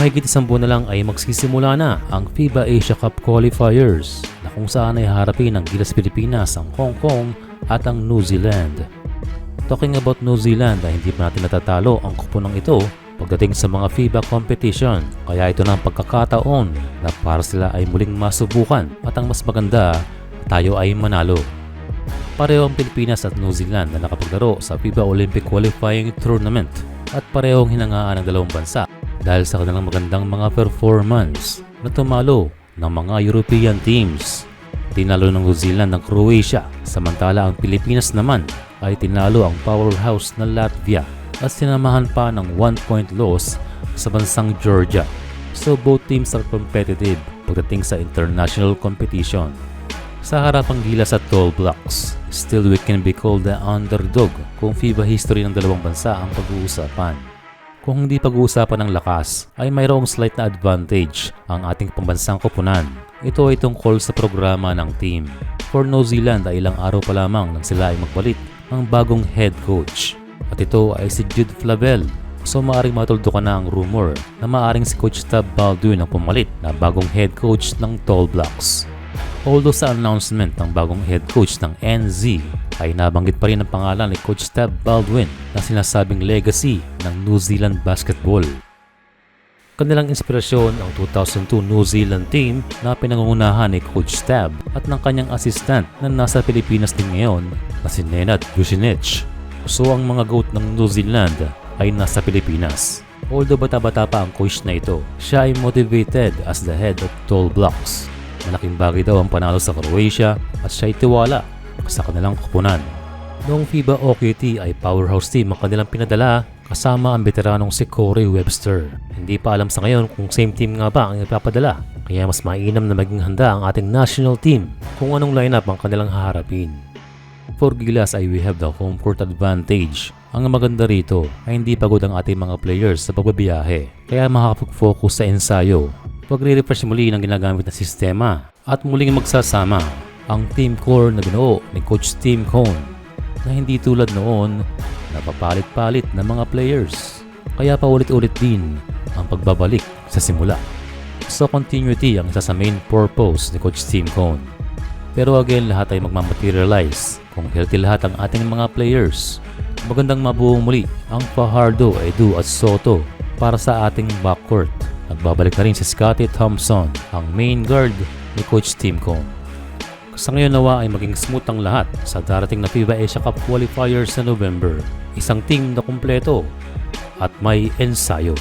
Mahigit isang buwan na lang ay magsisimula na ang FIBA Asia Cup Qualifiers na kung saan ay harapin ng Gilas Pilipinas, ang Hong Kong at ang New Zealand. Talking about New Zealand ay hindi pa natin natatalo ang kuponang ito pagdating sa mga FIBA competition, kaya ito na ang pagkakataon na para sila ay muling masubukan at ang mas maganda, tayo ay manalo. Pareho ang Pilipinas at New Zealand na nakapaglaro sa FIBA Olympic Qualifying Tournament at parehong hinangaan ng dalawang bansa dahil sa kanilang magandang mga performance na tumalo ng mga European teams. Tinalo ng New Zealand ng Croatia, samantala ang Pilipinas naman ay tinalo ang powerhouse na Latvia at sinamahan pa ng 1-point loss sa bansang Georgia. So both teams are competitive pagdating sa international competition. Sa harapang Gilas at Tall Blocks, still we can be called the underdog kung FIBA history ng dalawang bansa ang pag-uusapan. Kung hindi pag-uusapan ng lakas, ay mayroong slight na advantage ang ating pambansang koponan. Ito ay tungkol sa programa ng team. For New Zealand ay ilang araw pa lamang nang sila ay magpalit ng bagong head coach. At ito ay si Jude Flavel. So maaaring matuldukan na ang rumor na maaaring si Coach Tab Baldwin ang pumalit na bagong head coach ng Tall Blocks. Although sa announcement ng bagong head coach ng NZ ay nabanggit pa rin ang pangalan ni Coach Tab Baldwin na sinasabing legacy ng New Zealand basketball. Kanilang inspirasyon ang 2002 New Zealand team na pinangungunahan ni Coach Tab at ng kanyang assistant na nasa Pilipinas din ngayon na si Nenad Vucinic. So ang mga GOAT ng New Zealand ay nasa Pilipinas. Although bata-bata pa ang coach na ito, siya ay motivated as the head of Tall Blocks. Malaking bagay daw ang panalo sa Croatia at siya ay tiwala sa kanilang koponan. Noong FIBA OQT ay powerhouse team ang kanilang pinadala kasama ang veteranong si Corey Webster. Hindi pa alam sa ngayon kung same team nga ba ang ipapadala, kaya mas mainam na maging handa ang ating national team kung anong lineup ang kanilang haharapin. For Gilas ay we have the home court advantage. Ang maganda rito ay hindi pagod ang ating mga players sa pagbabiyahe, kaya makakapag-focus sa ensayo. Pagre-refresh muli ng ginagamit na sistema at muling magsasama ang team core na binuo ni Coach Tim Cone na hindi tulad noon na papalit-palit ng mga players. Kaya paulit-ulit din ang pagbabalik sa simula. So continuity ang isa sa main purpose ni Coach Tim Cone. Pero again, lahat ay magmamaterialize kung healthy lahat ang ating mga players. Magandang mabuo muli ang Fajardo, Edu at Soto para sa ating backcourt. Nagbabalik na rin si Scottie Thompson, ang main guard ni Coach Tim Cone. Sa ngayon nawa ay maging smooth ang lahat sa darating na FIBA Asia Cup Qualifiers sa November. Isang team na kumpleto at may ensayo.